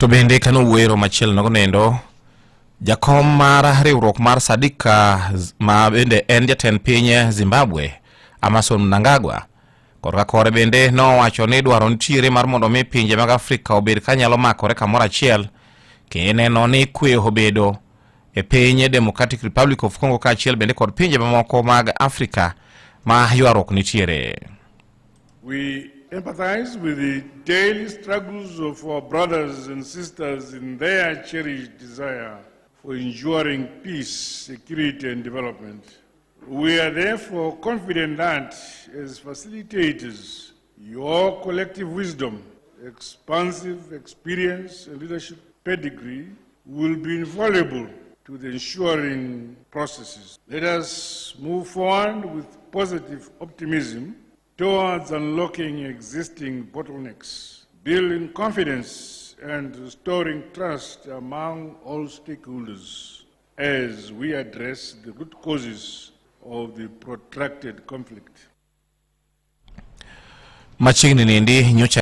To bende kano wero machiel nogo nendo Jakom mar riwruok mar SADC ma bende en jatend piny Zimbabwe Mnangagwa korka kore bende nowacho ni dwaro nitiere mar mondo mi pinje mag Afrika obed kanyalo makore kamoro achiel kineno ni kwe obedo e piny Democratic Republic of Congo kaachiel bende kod pinje mamoko mag Afrika ma ywaruok nitiere. We empathize with the daily struggles of our brothers and sisters in their cherished desire for ensuring peace, security and development. We are therefore confident that as facilitators, your collective wisdom, expansive experience and leadership pedigree will be invaluable to the ensuring processes. Let us move forward with positive optimism towards unlocking existing bottlenecks, building confidence and restoring trust among all stakeholders as we address the root causes of the protracted conflict. Machiegni nindi nyocha